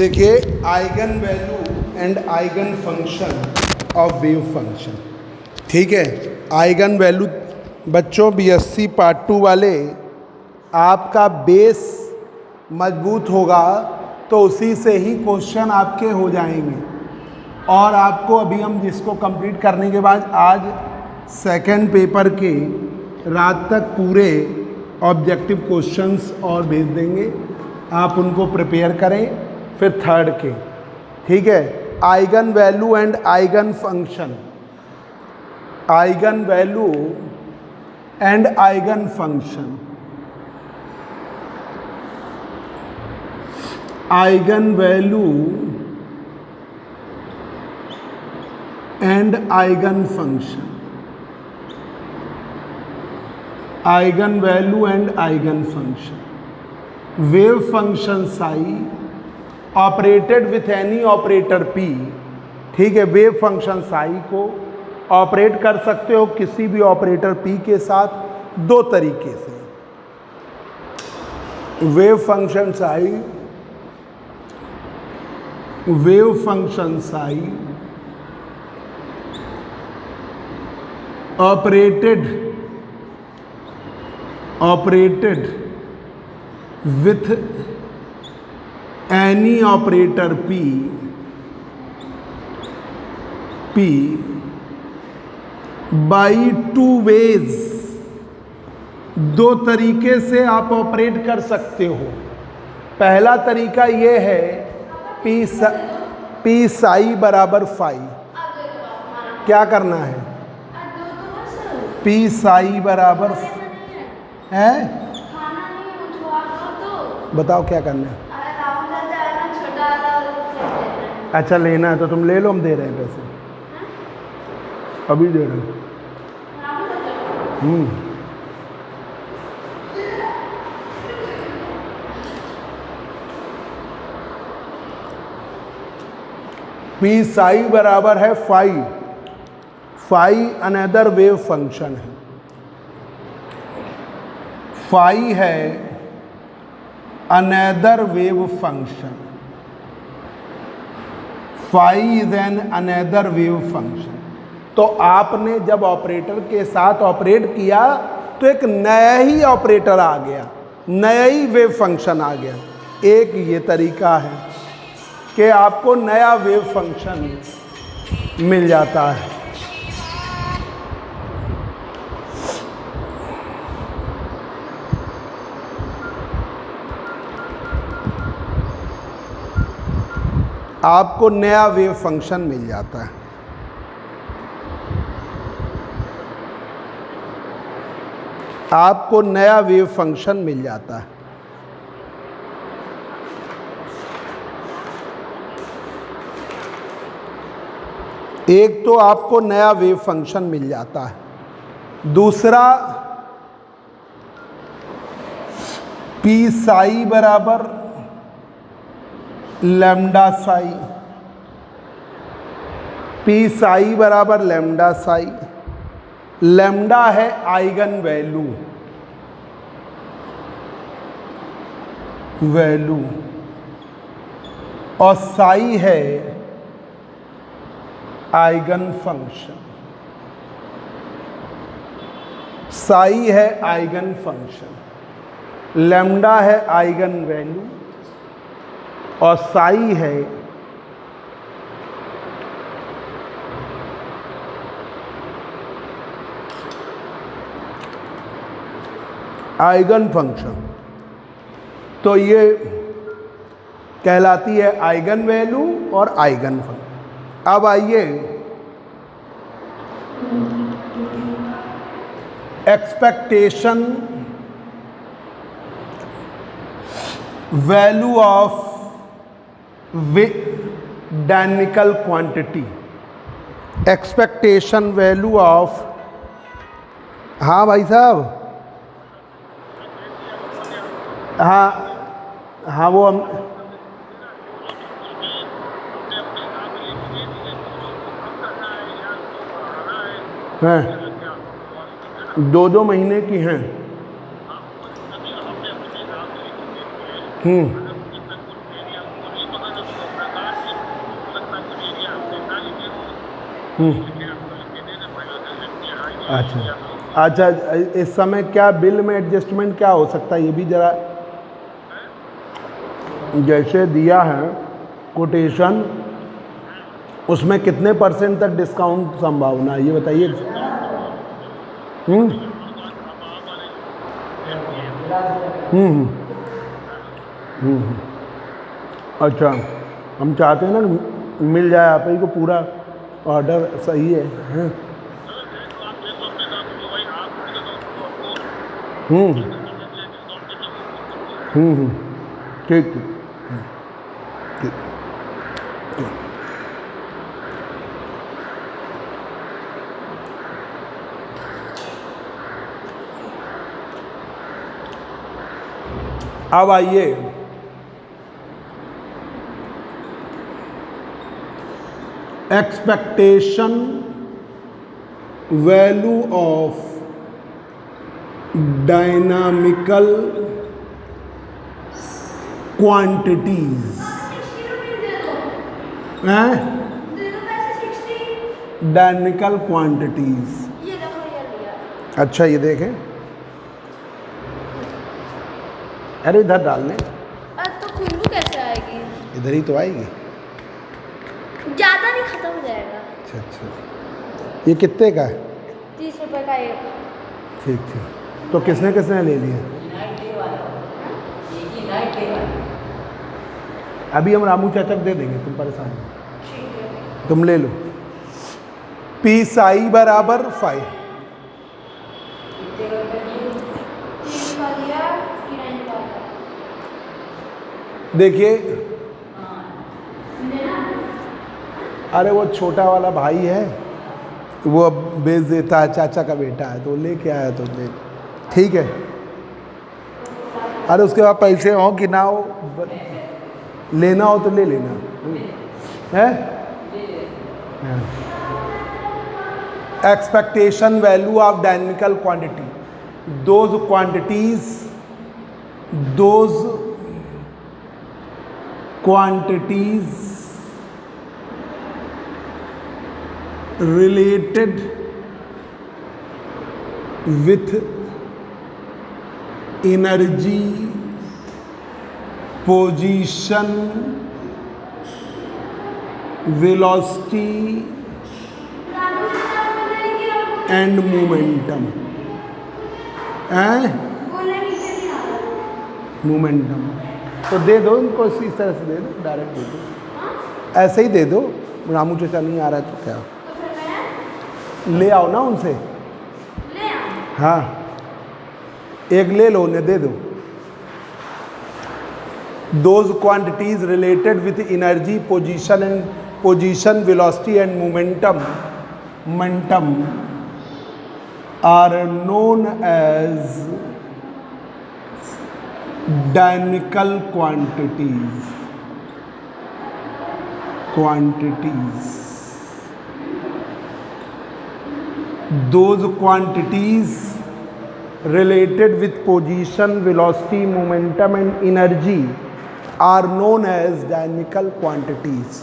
देखिए eigen value and eigen function of wave function. ठीक है, आइगन वैल्यू बच्चों बीएससी पार्ट 2 वाले आपका बेस मजबूत होगा तो उसी से ही क्वेश्चन आपके हो जाएंगे। और आपको अभी हम जिसको कंप्लीट करने के बाद आज सेकंड पेपर के रात तक पूरे ऑब्जेक्टिव क्वेश्चंस और भेज देंगे, आप उनको प्रिपेयर करें फिर थर्ड के। ठीक है, eigen value and eigen function, eigen value and eigen function, eigen value and eigen function, eigen value and eigen function. Wave function psi operated with any operator P. ठीक है, वेव फंक्शन साई को operate कर सकते हो किसी भी operator P के साथ दो तरीके से। Wave function Sai, wave function psi operated with any operator P by two ways, दो तरीके से आप ऑपरेट कर सकते हो। पहला तरीका ये है P साई बराबर फाई। क्या करना है? P साई बराबर है, बताओ क्या करना है? अच्छा लेना है तो तुम ले लो, हम दे रहे हैं पैसे, अभी दे रहे हैं। पी साई बराबर है phi. Phi another wave function है। फाई है another wave function, phi is an another wave function। तो आपने जब ऑपरेटर के साथ ऑपरेट किया तो एक नया ही ऑपरेटर आ गया, नया ही वेव फंक्शन आ गया। एक ये तरीका है कि आपको नया वेव फंक्शन मिल जाता है। आपको नया वेव फंक्शन मिल जाता है। आपको नया वेव फंक्शन मिल जाता है। एक तो आपको नया वेव फंक्शन मिल जाता है। दूसरा पी साई बराबर लैम्डा साई। पी साई बराबर लैम्डा साई। लैम्डा है आइगन वैल्यू, और साई है आइगन फंक्शन। साई है आइगन फंक्शन, लैम्डा है आइगन वैल्यू और साई है आइगन फंक्शन। तो ये कहलाती है आइगन वैल्यू और आइगन फंक्शन। अब आइए expectation value of dynamical quantity. Expectation value of, हाँ भाई साहब, हाँ वो हम हैं 2-2 महीने की हैं। अच्छा अच्छा, इस समय क्या बिल में एडजस्टमेंट क्या हो सकता है, ये भी ज़रा जैसे दिया है कोटेशन, उसमें कितने परसेंट तक डिस्काउंट संभावना है ये बताइए। हम्म हम्म हम्म। अच्छा, हम चाहते हैं ना कि मिल जाए आप ही को पूरा ऑर्डर, सही है हैं? हम्म हम्म। ठीक ठीक ठीक। अब आइए expectation value of dynamical quantities हैं, डायनामिकल क्वांटिटीज। अच्छा ये देखें, अरे इधर डालने, तो खुशबू कैसे आएगी? इधर ही तो आएगी। ज्यादा नहीं, खत्म हो जाएगा। अच्छा अच्छा, ये कितने का है? 30 रुपए का एक। ठीक ठीक, तो किसने किसने ले लिया? अभी हम रामू चाचा को दे देंगे, तुम परेशान हो, तुम ले लो। पी साई बराबर 5। देखिए, अरे वो छोटा वाला भाई है, वो अब बेच देता है, चाचा का बेटा है तो लेके आया तो ले, ठीक है। अरे उसके बाद पैसे हो कि ना हो, लेना हो तो ले लेना है। Expectation value of dynamical quantity, those quantities related with energy, position, velocity and momentum, momentum. तो दे दो उनको, इस तरह से दे दो, डायरेक्ट दे दो, ऐसे ही दे दो। रामू चाचा नहीं आ रहा है तो क्या, ले आओ ना उनसे, हाँ एक ले लो, उन्हें दे दो। Those quantities related with energy, position, velocity and momentum are known as dynamical quantities. Those quantities related with position, velocity, momentum and energy are known as dynamical quantities.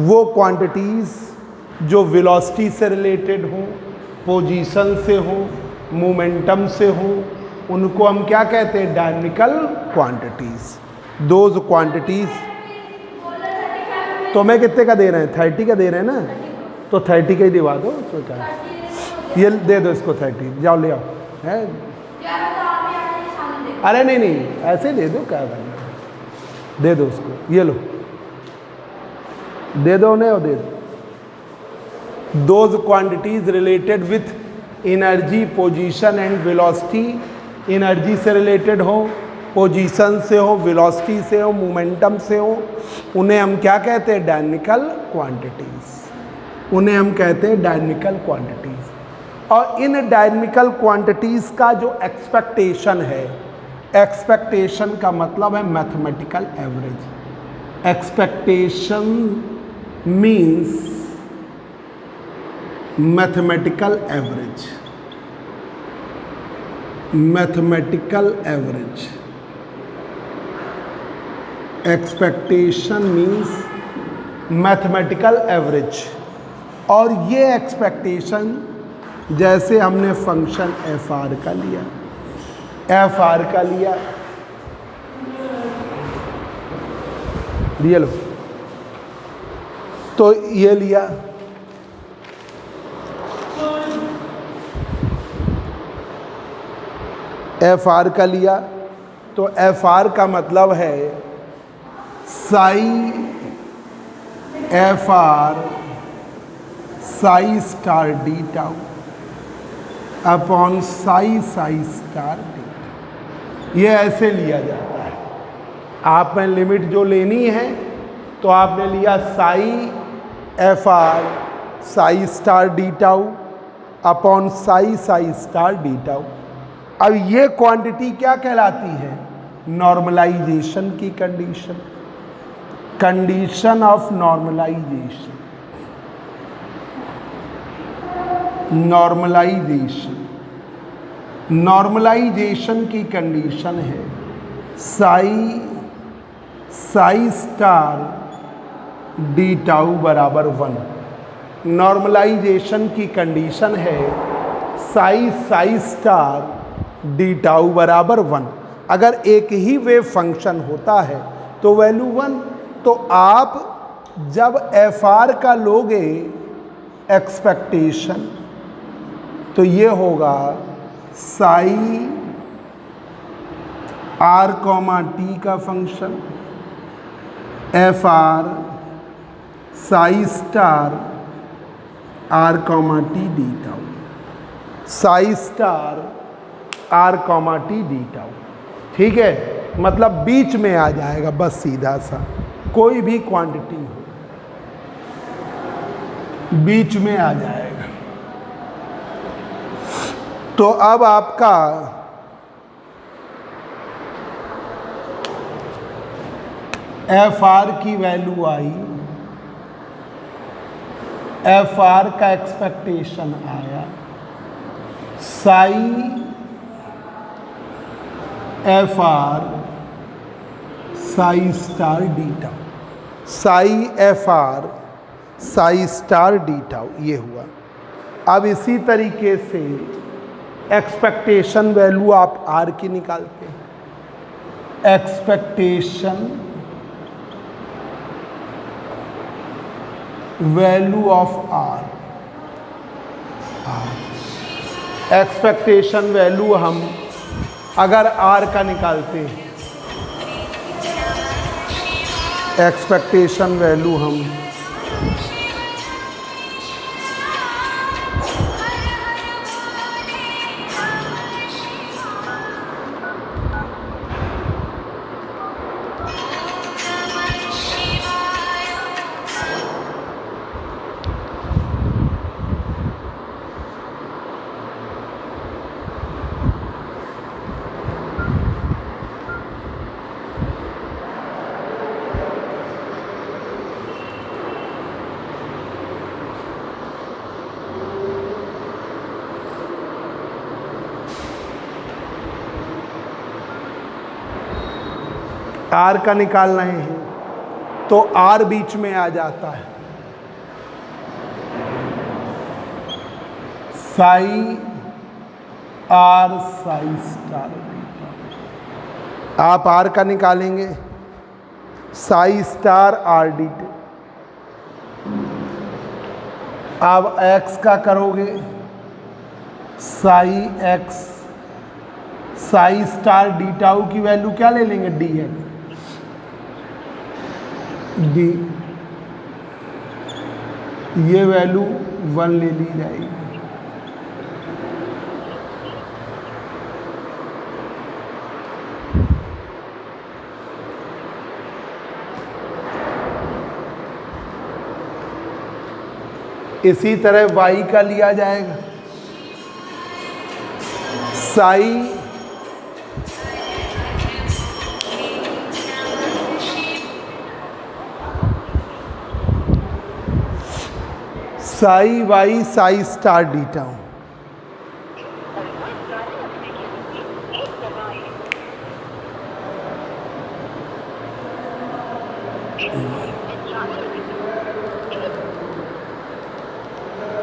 वो quantities जो velocity से related हों, position से हों, momentum से हों, उनको हम क्या कहते हैं? dynamical quantities. Those quantities, तो मैं कितने का दे रहे हैं? 30 का दे रहे हैं ना, तो 30 का ही दिवा दो, सोचा ये दे दो इसको 30, जाओ ले आओ है। अरे नहीं नहीं, ऐसे ही दे दो, क्या करना, दे दो उसको, ये लो दे दो उन्हें, और दे दो। Those quantities related with energy, position and velocity, energy से रिलेटेड हो, पोजीशन से हो, वेलोसिटी से हो, मोमेंटम से हो, उन्हें हम क्या कहते हैं? Dynamical quantities. उन्हें हम कहते हैं डायनामिकल क्वांटिटीज। और इन डायनामिकल क्वांटिटीज का जो एक्सपेक्टेशन है, एक्सपेक्टेशन का मतलब है mathematical average. Expectation means mathematical average, mathematical average. Expectation means mathematical average. और ये एक्सपेक्टेशन जैसे हमने फंक्शन एफ आर का लिया, ये लो, तो ये लिया, एफ आर का लिया, तो एफ आर का मतलब है Sai F R psi star D tau upon psi star D. ये ऐसे लिया जाता है। आप में लिमिट जो लेनी है तो आपने लिया psi F R psi star D tau upon psi star D tau. अब ये क्वांटिटी क्या कहलाती है? नॉर्मलाइजेशन की condition, condition of normalization. Normalization की कंडीशन है साई स्टार डी टाउ बराबर 1। नॉर्मलाइजेशन की कंडीशन है साई स्टार डी टाउ बराबर 1। अगर एक ही वेव फंक्शन होता है तो वैल्यू 1। तो आप जब एफ आर का लोगे एक्सपेक्टेशन तो ये होगा साई आर कॉमा टी का function F R psi star R comma T D tau, Sai star R comma T D tau. ठीक है, मतलब बीच में आ जाएगा, बस सीधा सा कोई भी क्वांटिटी हो बीच में आ जाएगा। तो अब आपका एफ आर की वैल्यू आई, एफ आर का एक्सपेक्टेशन आया Sai F R psi star D tau, psi F R psi star D tau, ये हुआ। अब इसी तरीके से एक्सपेक्टेशन वैल्यू आप आर की निकालते हैं। Expectation value of R, expectation value हम अगर आर का निकालते हैं, एक्सपेक्टेशन वैल्यू हम आर का निकाल रहे हैं तो आर बीच में आ जाता है, साई आर साई स्टार। आप आर का निकालेंगे Sai star R D T. अब एक्स का करोगे Sai x Sai star D tau की वैल्यू क्या ले लेंगे? डी एक्स डी, ये वैल्यू 1 ले ली जाएगी। इसी तरह y का लिया जाएगा psi Y psi star D tau.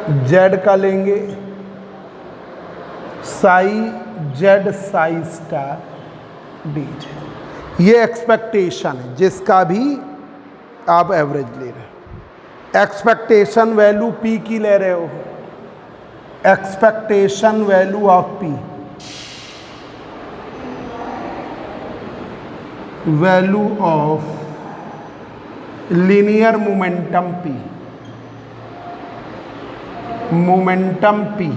Z का लेंगे psi Z psi star D Z. ये एक्सपेक्टेशन है जिसका भी आप एवरेज ले रहे हो। एक्सपेक्टेशन वैल्यू पी की ले रहे हो, expectation value of P, value of linear momentum P, momentum P,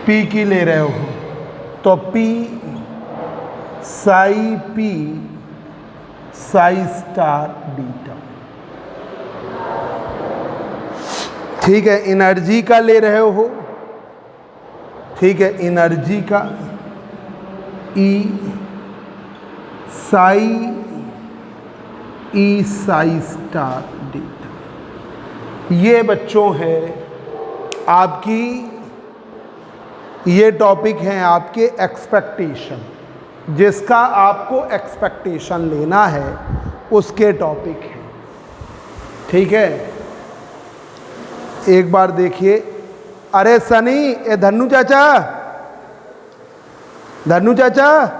P की ले रहे हो तो P Sai P Sai star beta. ठीक है, एनर्जी का ले रहे हो, ठीक है, एनर्जी का ई साई स्टार बीटा। ये बच्चों है आपकी, ये टॉपिक हैं आपके एक्सपेक्टेशन, जिसका आपको एक्सपेक्टेशन लेना है उसके टॉपिक है। ठीक है, एक बार देखिए। अरे सनी, ए धन्नू चाचा, धन्नू चाचा,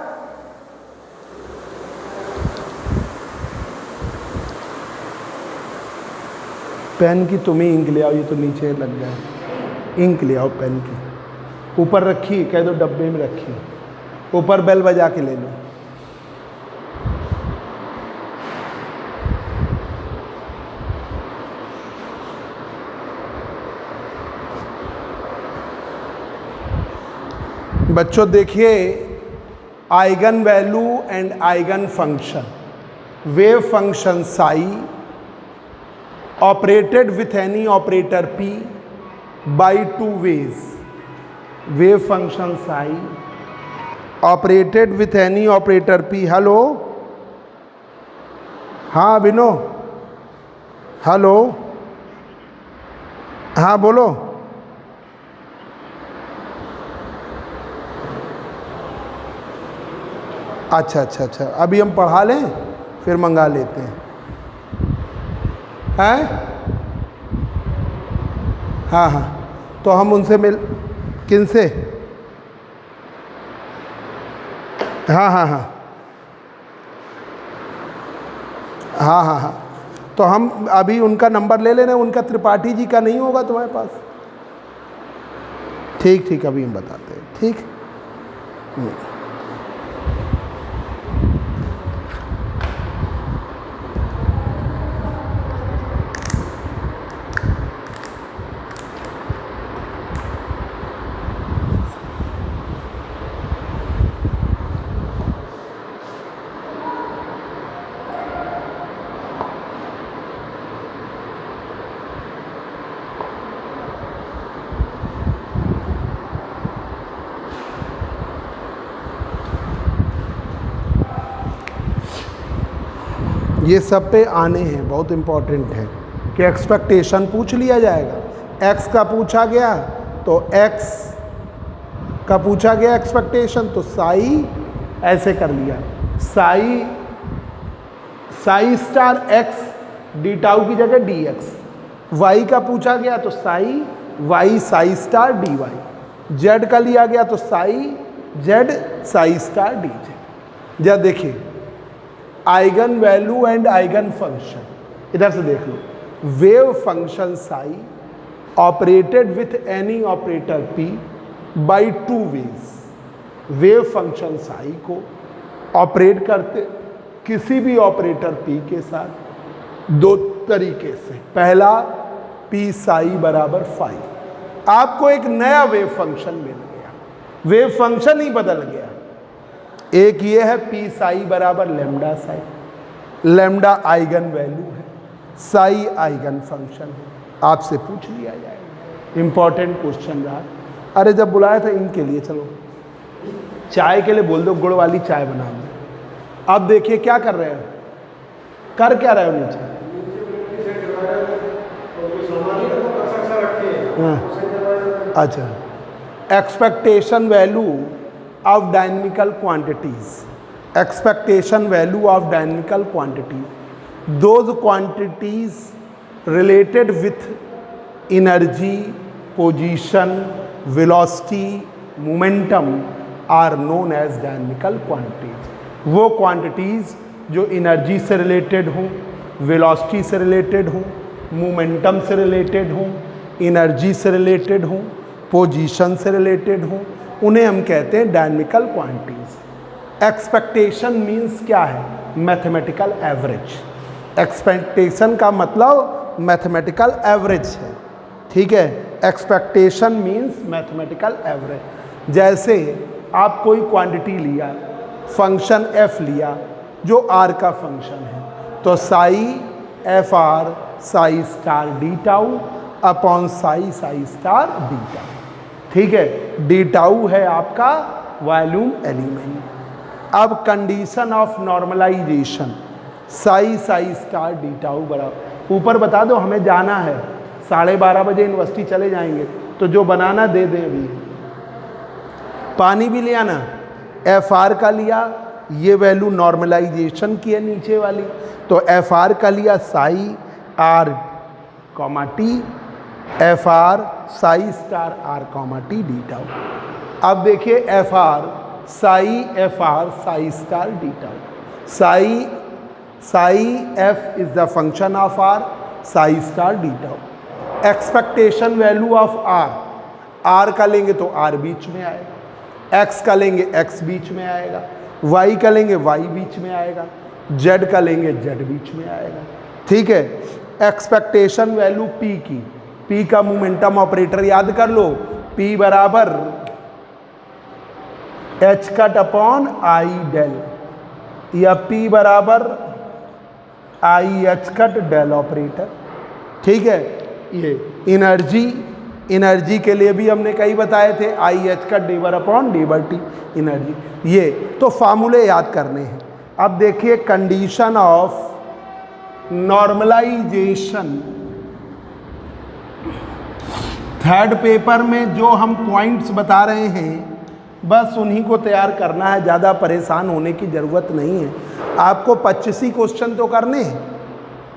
पेन की तुम ही इंक ले आओ, ये तो नीचे लग गया। इंक ले आओ पेन की, ऊपर रखी, कह दो डब्बे में रखी, ऊपर बेल बजा के ले लो। बच्चों देखिए, eigen value and eigen function, wave function psi operated with any operator P by two veg, wave function psi operated with any operator P. Hello, हाँ विनो, हेलो, हाँ बोलो। अच्छा अच्छा अच्छा, अभी हम पढ़ा लें फिर मंगा लेते हैं, हैं? हाँ हाँ, तो हम उनसे मिल, किन से? हाँ हाँ हाँ हाँ हाँ हाँ, तो हम अभी उनका नंबर ले लेना। उनका त्रिपाठी जी का नहीं होगा तुम्हारे पास? ठीक ठीक, अभी हम बताते हैं। ठीक, ये सब पे आने हैं, बहुत इम्पॉर्टेंट है कि एक्सपेक्टेशन पूछ लिया जाएगा। एक्स का पूछा गया तो एक्स का पूछा गया एक्सपेक्टेशन, तो साई ऐसे कर लिया, psi psi star x d tau की जगह डी एक्स। वाई का पूछा गया तो psi Y psi star d y. Z का लिया गया तो psi Z psi star D z. जब देखिए, eigen value and eigen function, इधर से देख लो, wave function psi operated with any operator P by two veg. Wave function psi को ऑपरेट करते किसी भी ऑपरेटर पी के साथ दो तरीके से। पहला, पी साई बराबर फाइव, आपको एक नया वेव फंक्शन मिल गया, वेव फंक्शन ही बदल गया। एक ये है पी साई बराबर lambda Sai, lambda eigen value है, साई आइगन फंक्शन है। आपसे पूछ लिया जाएगा, इंपॉर्टेंट क्वेश्चन रहा। अरे जब बुलाया था इनके लिए, चलो चाय के लिए बोल दो, गुड़ वाली चाय बना दो। अब देखिए क्या कर रहे हो, कर क्या रहे हो नीचे? हाँ, अच्छा, expectation value of dynamical quantities, expectation value of dynamical quantities, those quantities related with energy, position, velocity, momentum are known as dynamical quantities. वो क्वांटिटीज़ जो एनर्जी से रिलेटेड हों, वेलोसिटी से रिलेटेड हों, मोमेंटम से रिलेटेड हों, एनर्जी से related हों, पोजीशन से रिलेटेड हों, उन्हें हम कहते हैं डायनेमिकल क्वांटिटीज। एक्सपेक्टेशन मीन्स क्या है? Mathematical average. एक्सपेक्टेशन का मतलब मैथमेटिकल एवरेज है, ठीक है। Expectation means mathematical average. जैसे आप कोई क्वांटिटी लिया, फंक्शन f लिया जो r का फंक्शन है, तो psi F R psi star D tau upon psi psi star D tau, ठीक है। डी टाउ है आपका वॉल्यूम एलिमेंट। अब condition of normalization psi psi star D tau बराबर, ऊपर बता दो हमें जाना है, 12:30 बजे यूनिवर्सिटी चले जाएंगे, तो जो बनाना दे दें अभी। पानी भी लिया ना, एफ आर का लिया, ये वैल्यू नॉर्मलाइजेशन की है नीचे वाली, तो एफ आर का लिया psi R comma T, F R psi star R comma T D tau. अब देखिए F R psi star D tau. Psi F is the function of R, psi star D tau. Expectation value of R का लेंगे तो are बीच में आएगा, x का लेंगे x बीच में आएगा, वाई का लेंगे वाई बीच में आएगा, जेड का लेंगे जेड बीच में आएगा, ठीक है। एक्सपेक्टेशन वैल्यू पी की, पी का मोमेंटम ऑपरेटर याद कर लो, पी बराबर H cut upon I del, या पी बराबर I H cut del operator, ठीक है। ये एनर्जी के लिए भी हमने कई बताए थे, आई एच कट डी वर अपॉन डी वर टी एनर्जी। ये तो फार्मूले याद करने हैं। अब देखिए condition of normalization, third paper में जो हम पॉइंट्स बता रहे हैं बस उन्हीं को तैयार करना है, ज़्यादा परेशान होने की ज़रूरत नहीं है। आपको 25 ही क्वेश्चन तो करने हैं,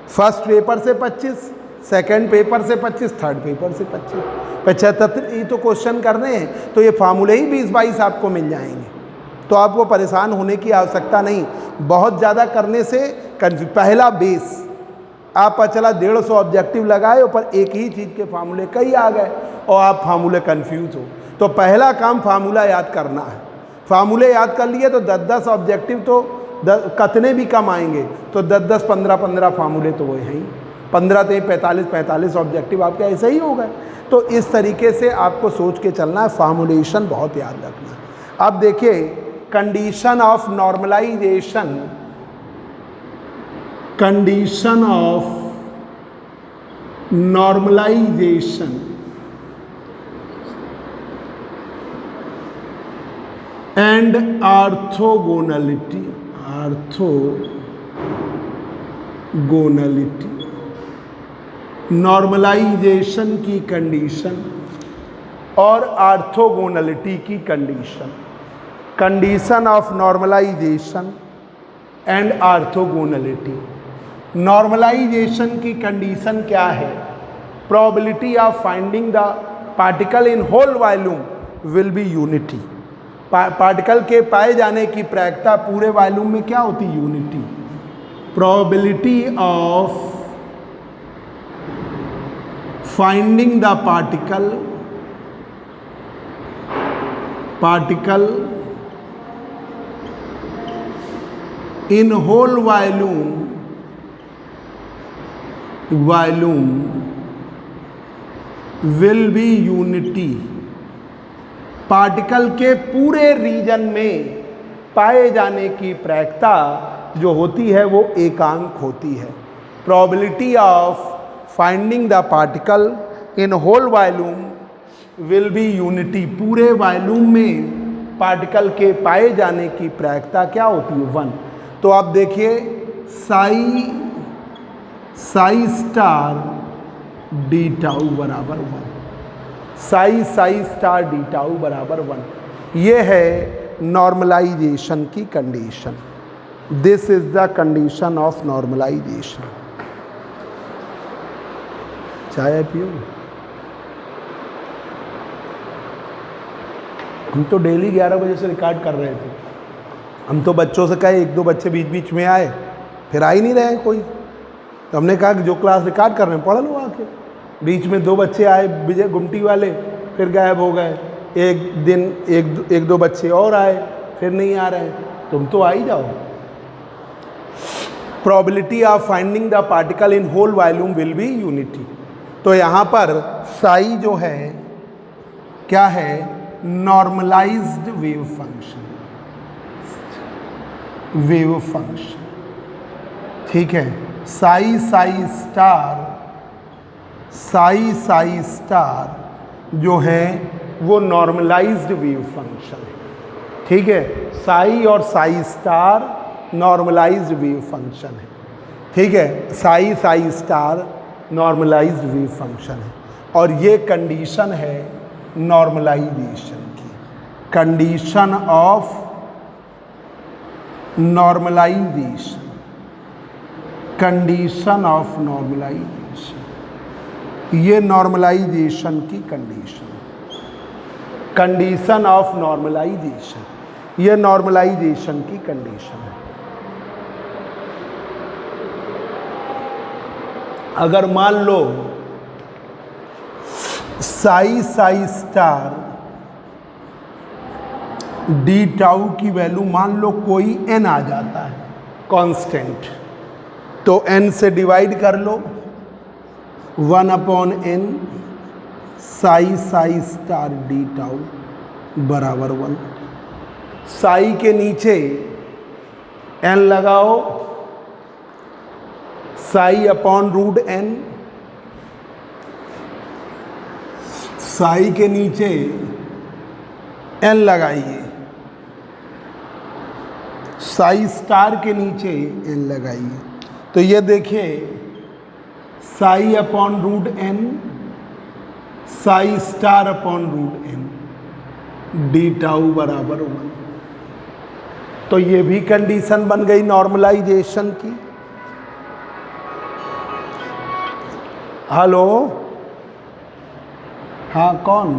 फर्स्ट पेपर से 25, सेकंड पेपर से 25, थर्ड पेपर से 25, 75 ही तो क्वेश्चन करने हैं, तो ये फार्मूले ही 20-22 आपको मिल जाएंगे, तो आपको परेशान होने की आवश्यकता नहीं। बहुत ज़्यादा करने से पहला बेस आप चला 150 ऑब्जेक्टिव लगाए, ऊपर एक ही चीज़ के फार्मूले कई आ गए और आप फार्मूले कन्फ्यूज हो, तो पहला काम फार्मूला याद करना है। फार्मूले याद कर लिए तो 10-10 ऑब्जेक्टिव तो कितने भी कम आएंगे, तो 10-10 15-15 फार्मूले तो वो हैं ही, 15 से 45 ऑब्जेक्टिव आपके ऐसे ही हो गए। तो इस तरीके से आपको सोच के चलना है, फार्मूलेशन बहुत याद रखना है। अब देखिए condition of normalization, condition of normalization and orthogonality, normalization की कंडीशन और ऑर्थोगोनलिटी की condition. Condition of normalization and orthogonality. Normalization की कंडीशन क्या है? Probability of finding the particle in whole volume will be unity. Particle के पाए जाने की प्रायिकता पूरे वॉल्यूम में क्या होती? Unity. Probability of finding the particle in whole volume will be unity। Particle के पूरे रीजन में पाए जाने की प्रायिकता जो होती है वो एकांक होती है। Probability of finding the particle in whole volume will be unity. पूरे वॉल्यूम में पार्टिकल के पाए जाने की प्रायिकता क्या होती है? 1। तो आप देखिए साई स्टार डी टाउ बराबर 1, साई स्टार डी टाउ बराबर 1। ये है नॉर्मलाइजेशन की condition. This is the condition of normalization. चाय पियो। हम तो डेली 11 बजे से रिकॉर्ड कर रहे थे। हम तो बच्चों से कहे, एक दो बच्चे बीच बीच में आए, फिर आ ही नहीं रहे कोई, तो हमने कहा कि जो क्लास रिकॉर्ड कर रहे हैं पढ़ लो आके। बीच में 2 बच्चे आए विजय गुमटी वाले, फिर गायब हो गए। एक दिन एक दो बच्चे और आए, फिर नहीं आ रहे। तुम तो आ ही जाओ। Probability of finding the particle in whole volume will be unity. तो यहाँ पर साई जो है क्या है, normalized wave function, wave function, ठीक है। साई साई स्टार जो है वो नॉर्मलाइज्ड वेव फंक्शन है, ठीक है। साई और psi star normalized wave function है, ठीक है। Psi star normalized wave function है, और ये कंडीशन है नॉर्मलाइजेशन की, condition of normalization, condition of normalization, ये नॉर्मलाइजेशन की कंडीशन, कंडीशन ऑफ नॉर्मलाइजेशन, ये नॉर्मलाइजेशन की कंडीशन है। अगर मान लो साई स्टार डी टाउ की वैल्यू मान लो कोई n आ जाता है कांस्टेंट, तो n से डिवाइड कर लो, 1/n psi star D tau बराबर 1। साई के नीचे n लगाओ, psi upon root n, psi के नीचे n लगाइए, साई स्टार के नीचे n लगाइए, तो ये देखिए psi upon root n, psi star upon root n, D tau बराबर 1। तो ये भी कंडीशन बन गई नॉर्मलाइजेशन की। हेलो, हाँ कौन?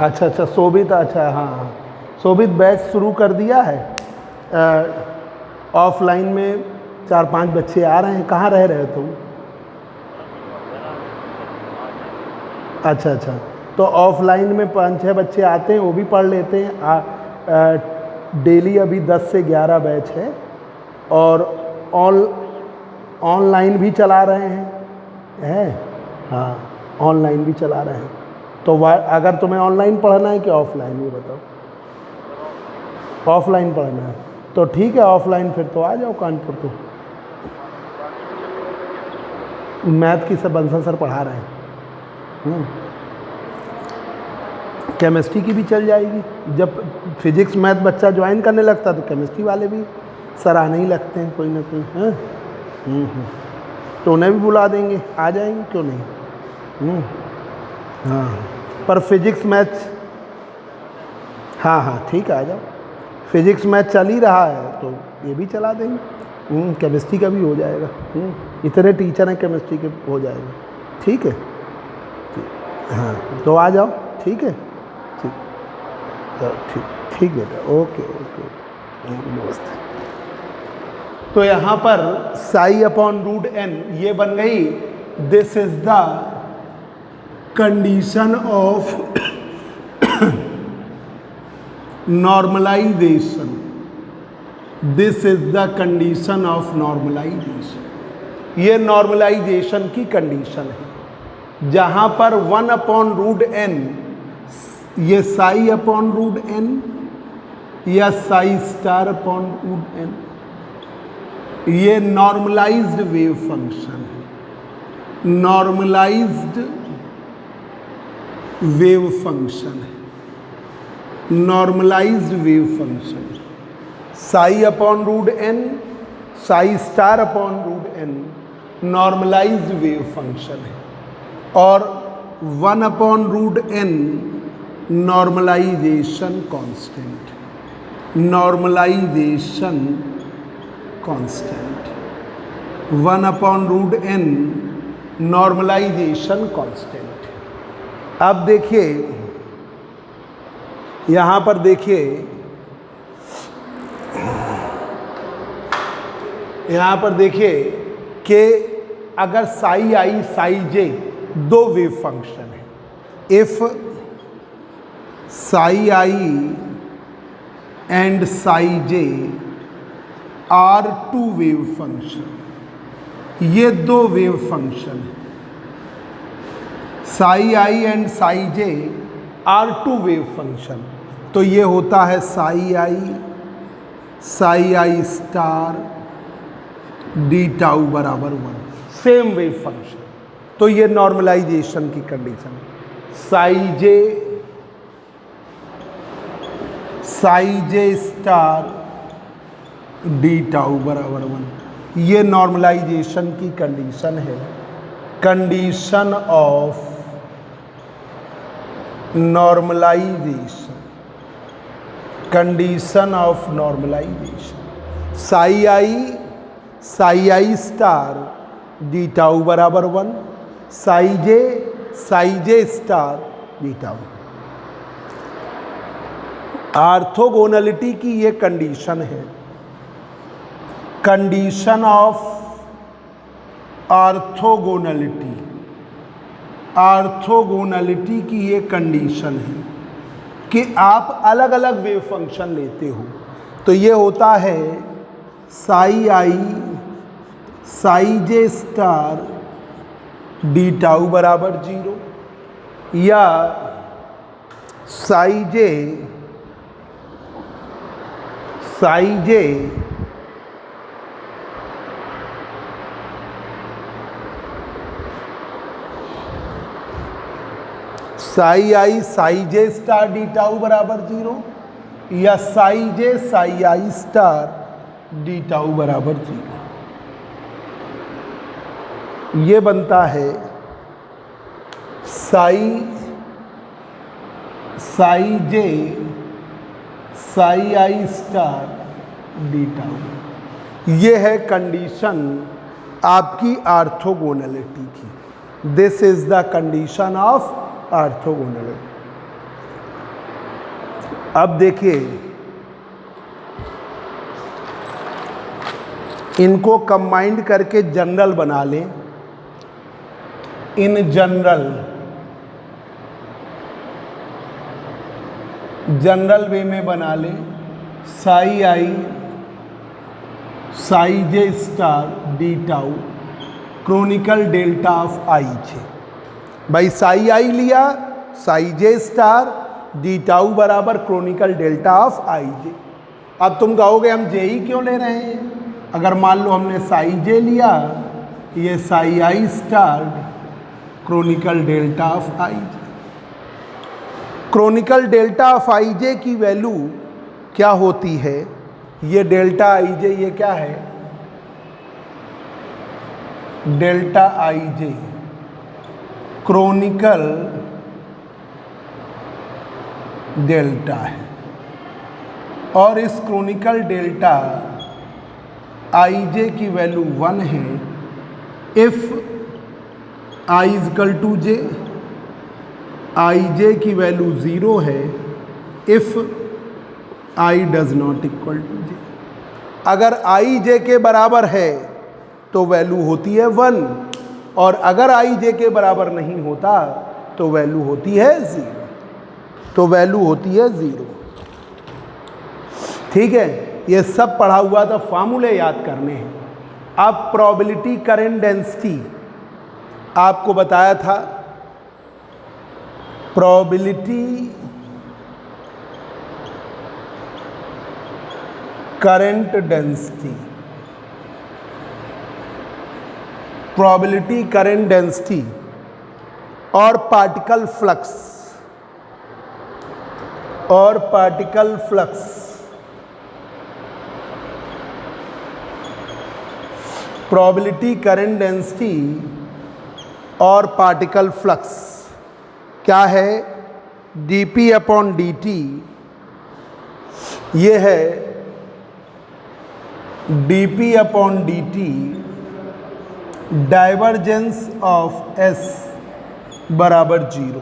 अच्छा शोभित, अच्छा हाँ शोभित बैच शुरू कर दिया है। ऑफलाइन में 4-5 बच्चे आ रहे हैं। कहाँ रह रहे हो तुम? अच्छा, तो ऑफलाइन में 5-6 बच्चे आते हैं, वो भी पढ़ लेते हैं। डेली अभी 10 से 11 बैच है, और ऑनलाइन भी चला रहे हैं, हाँ ऑनलाइन भी चला रहे हैं। तो अगर तुम्हें ऑनलाइन पढ़ना है कि ऑफलाइन, ये बताओ। ऑफलाइन पढ़ना है तो ठीक है, ऑफलाइन फिर तो आ जाओ कानपुर। तो मैथ की सब बंसल सर पढ़ा रहे हैं, केमिस्ट्री की भी चल जाएगी। जब फिजिक्स मैथ बच्चा ज्वाइन करने लगता तो केमिस्ट्री वाले भी सर आने ही लगते हैं कोई ना कोई, तो उन्हें भी बुला देंगे, आ जाएंगे, क्यों नहीं। हाँ, पर फिजिक्स मैथ, हाँ ठीक है, आ जाओ। फिजिक्स मैथ चल ही रहा है तो ये भी चला देंगे, केमिस्ट्री का भी हो जाएगा। इतने टीचर हैं केमिस्ट्री के, हो जाएगा, ठीक है। हाँ तो आ जाओ, ठीक है, ठीक बेटा, ओके नमस्ते। तो यहाँ पर साई अपॉन रूट n ये बन गई, this is the condition of normalization, this is the condition of normalization. ये नॉर्मलाइजेशन की कंडीशन है, जहाँ पर 1/√n, ये साई अपॉन रूट n या psi star upon root n, ये नॉर्मलाइज्ड वेव फंक्शन है, नॉर्मलाइज्ड वेव फंक्शन है, normalized wave function. Psi upon root n, psi star upon root n normalized wave function है, और 1/√n normalization constant, normalization constant, 1/√n normalization constant. अब देखिए यहां पर देखिए, यहां पर देखिए कि अगर साई आई साई जे दो वेव फंक्शन है, if psi i and psi j are two wave function, ये दो वेव फंक्शन है, psi i and psi j are two wave function, तो ये होता है psi i star D tau बराबर 1, सेम वेव फंक्शन। तो ये नॉर्मलाइजेशन की condition, psi j star D tau बराबर 1, ये नॉर्मलाइजेशन की कंडीशन है, condition of normalization, condition of normalization. Psi i star D tau बराबर 1, Sai j star D tau. Orthogonality की ये कंडीशन है, कंडीशन ऑफ ऑर्थोगोनलिटी की ये कंडीशन है कि आप अलग अलग वेव फंक्शन लेते हो, तो ये होता है Sai j star D tau बराबर 0, या साई जे साई आई psi j star D tau बराबर 0, या Sai i star D tau बराबर 0। ये बनता है psi i star D tau. ये है कंडीशन आपकी ऑर्थोगोनलिटी की, this is the condition of orthogonality. अब देखिए इनको कंबाइंड करके जनरल बना लें, इन जनरल वे में बना लें, psi j star D tau Kronecker delta of i j. भाई साई आई लिया, psi j star D tau बराबर Kronecker delta of i j. अब तुम कहोगे हम जे ही क्यों ले रहे हैं? अगर मान लो हमने साई जे लिया, ये psi i star Kronecker delta of i j. Kronecker delta of i j की वैल्यू क्या होती है? ये डेल्टा आई जे, ये क्या है? डेल्टा आई जे क्रोनिकल डेल्टा है, और इस क्रोनिकल डेल्टा आई जे की वैल्यू 1 है if i is equal to j, i j की वैल्यू 0 है if i does not equal to j. अगर आई जे के बराबर है तो वैल्यू होती है 1, और अगर आई जे के बराबर नहीं होता तो वैल्यू होती है 0, ठीक है। ये सब पढ़ा हुआ था, फार्मूले याद करने हैं। अब प्रोबेबिलिटी करंट डेंसिटी आपको बताया था, probability current density, probability current density और particle flux, probability current density और पार्टिकल फ्लक्स क्या है? dp अपॉन dt, ये है dp upon dt divergence of s बराबर 0।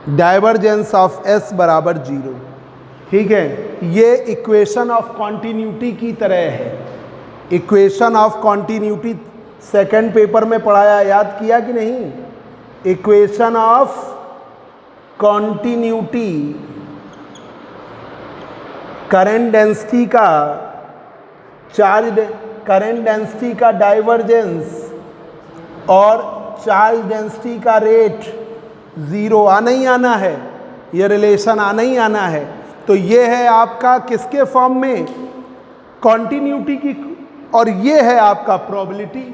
डाइवर्जेंस ऑफ एस बराबर 0। ठीक है, ये इक्वेशन ऑफ कॉन्टिन्यूटी की तरह है। Equation of continuity second paper में पढ़ाया, याद किया कि नहीं? Equation of continuity current density का चार्ज, करंट डेंसिटी का डाइवर्जेंस और चार्ज डेंसिटी का रेट 0 आना ही आना है, ये रिलेशन आना ही आना है। तो ये है आपका किसके फॉर्म में? कॉन्टिन्यूटी की, और ये है आपका प्रोबेबिलिटी।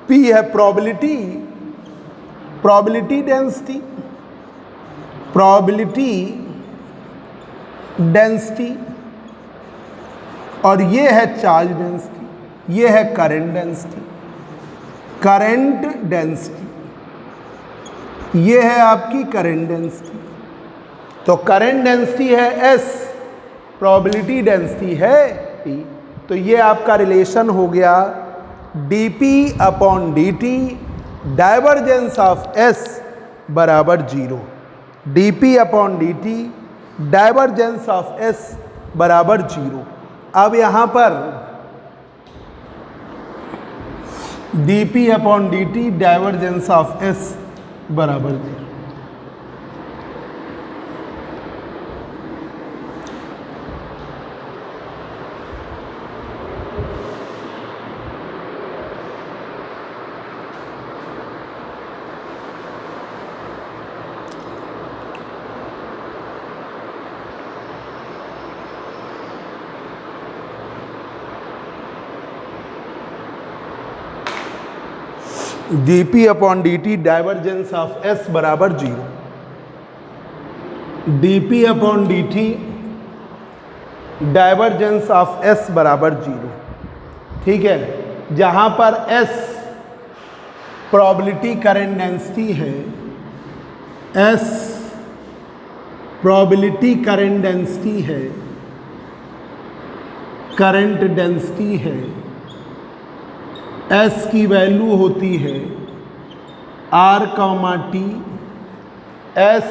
P है probability, probability density, probability density, और ये है चार्ज डेंसिटी, ये है करंट डेंसिटी, करंट डेंसिटी, ये है आपकी करंट डेंसिटी। तो करंट डेंसिटी है S, प्रोबेबिलिटी डेंसिटी है P। तो ये आपका रिलेशन हो गया dP upon dt divergence of S बराबर 0। dP upon dt divergence of S बराबर 0। अब यहाँ पर dP upon dt divergence of S बराबर 0। dP upon dt divergence of S बराबर 0। dP upon dt divergence of S बराबर 0। ठीक है, जहाँ पर S प्रोबेबिलिटी करंट डेंसिटी है, S प्रोबेबिलिटी करंट डेंसिटी है, करंट डेंसिटी है, S की वैल्यू होती है R, T, S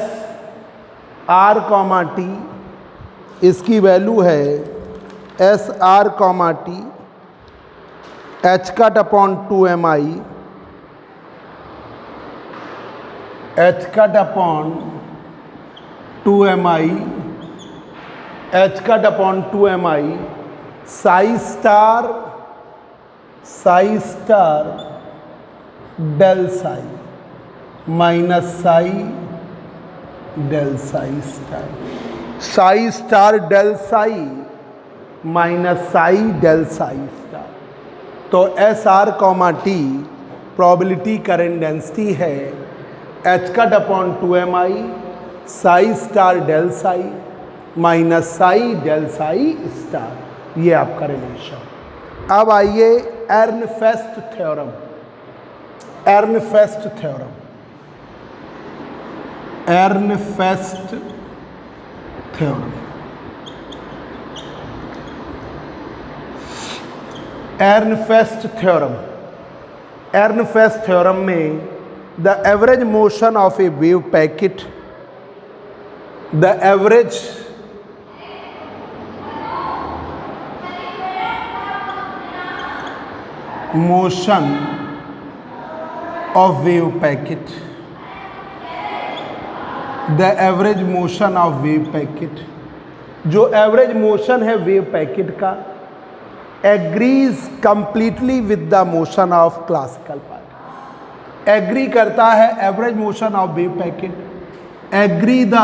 R, T, इसकी वैल्यू है S R, T, H cut upon 2mi, H cut upon 2mi, H cut upon 2mi, psi star del psi minus psi del psi star, psi star del psi minus psi del psi star. तो S R comma T probability current density है H cut upon 2mi psi star del psi minus psi del psi star. ये आपका relation. अब आइए Ehrenfest theorem. Ehrenfest theorem, Ehrenfest theorem, Ehrenfest theorem. Ehrenfest theorem में the average motion of a wave packet, the average motion of wave packet, the average motion of wave packet, जो average motion है wave packet का, agrees completely with the motion of classical particle. Agree करता है average motion of wave packet, agree the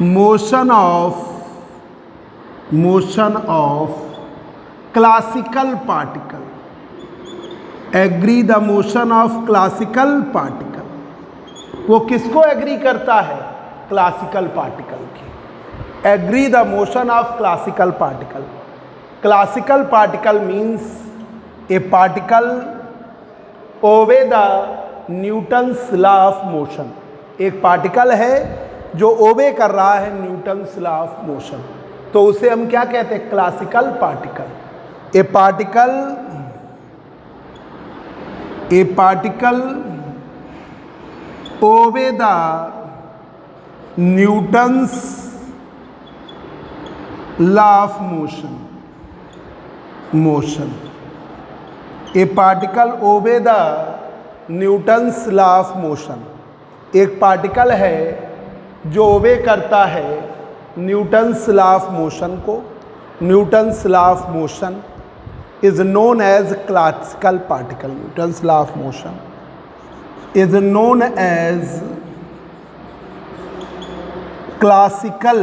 motion of classical particle, agree the motion of classical particle. वो किसको agree करता है? Classical particle की। Agree the motion of classical particle. Classical particle means a particle obey the Newton's law of motion. एक particle है जो ओबे कर रहा है न्यूटन्स लॉ ऑफ मोशन, तो उसे हम क्या कहते हैं? Classical particle. A particle obey the Newton's law of motion. A particle obey the Newton's law of motion. एक पार्टिकल है जो ओबे करता है न्यूटन्स लॉ ऑफ मोशन को। Newton's law of motion is known as classical particle. Newton's law of motion is known as classical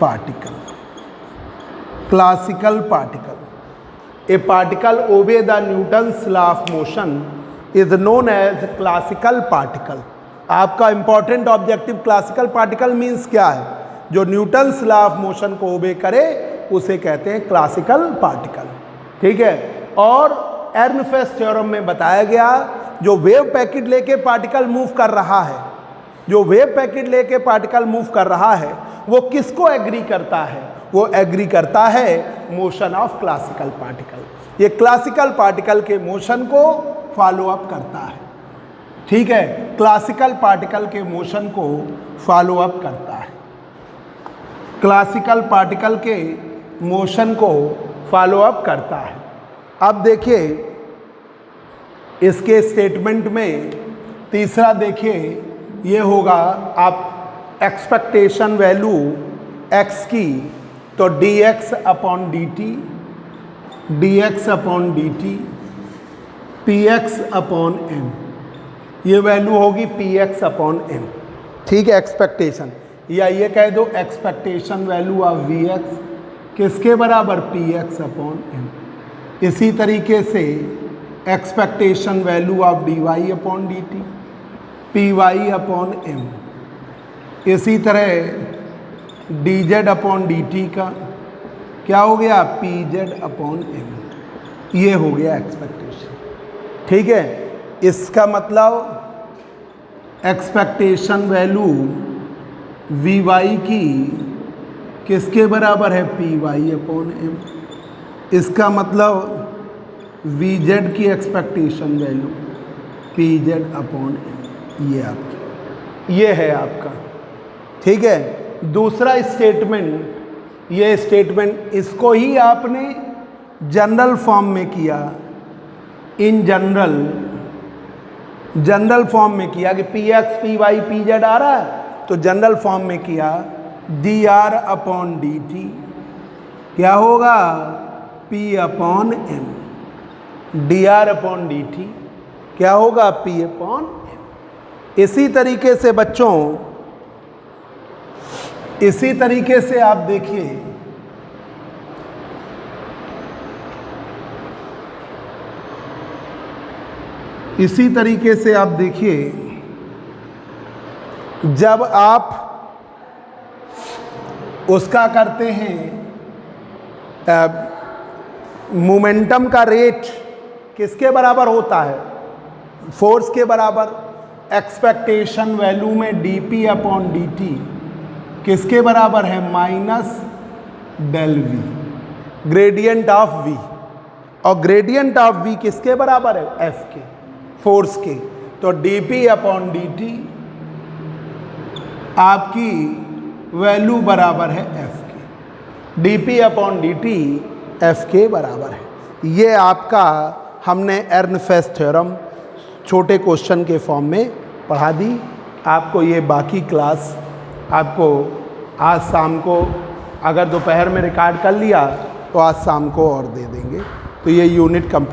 particle. Classical particle. A particle obey the Newton's law of motion is known as classical particle. आपका important objective classical particle means क्या है? जो Newton's law of motion को ओबे करे उसे कहते हैं क्लासिकल पार्टिकल। ठीक है। और एर्नफेस्ट थ्योरम में बताया गया जो वेव पैकेट लेके पार्टिकल मूव कर रहा है, जो वेव पैकेट लेके पार्टिकल मूव कर रहा है वो किसको एग्री करता है? वो एग्री करता है मोशन ऑफ क्लासिकल पार्टिकल। ये क्लासिकल पार्टिकल के मोशन को फॉलो अप करता है। ठीक है। क्लासिकल पार्टिकल के मोशन को फॉलो अप करता है। क्लासिकल पार्टिकल के मोशन को फॉलो अप करता है। अब देखिए इसके स्टेटमेंट में तीसरा देखिए ये होगा आप एक्सपेक्टेशन वैल्यू x की तो dx upon dt px upon m, ये वैल्यू होगी px अपॉन m। ठीक है। एक्सपेक्टेशन या ये कह दो एक्सपेक्टेशन वैल्यू ऑफ vx किसके बराबर? px upon m। इसी तरीके से expectation value of dy upon dt py upon m। इसी तरह dz अपॉन dt का क्या हो गया? pz upon m। ये हो गया एक्सपेक्टेशन। ठीक है। इसका मतलब एक्सपेक्टेशन वैल्यू vy की किसके बराबर है? py upon m। इसका मतलब vz की expectation value pz upon m। ये है आपका। ठीक है। दूसरा स्टेटमेंट, ये स्टेटमेंट इसको ही आपने जनरल फॉर्म में किया, इन जनरल फॉर्म में किया कि px py pz आ रहा है तो जनरल फॉर्म में किया dr अपॉन dt क्या होगा? p upon m। dr upon dt क्या होगा? p upon m। इसी तरीके से बच्चों, इसी तरीके से आप देखिए इसी तरीके से आप देखिए जब आप उसका करते हैं मोमेंटम का रेट किसके बराबर होता है? फोर्स के बराबर। एक्सपेक्टेशन वैल्यू में dp अपॉन dt किसके बराबर है? Minus del v, gradient of v। और ग्रेडियंट ऑफ v किसके बराबर है? f के, फोर्स के। तो dp अपॉन dt आपकी वैल्यू बराबर है f के। dp अपॉन dt f के बराबर है। ये आपका हमने एर्नफेस्ट थ्योरम छोटे क्वेश्चन के फॉर्म में पढ़ा दी आपको। ये बाकी क्लास आपको आज शाम को, अगर दोपहर में रिकॉर्ड कर लिया तो आज शाम को और दे देंगे। तो ये यूनिट कंप्लीट।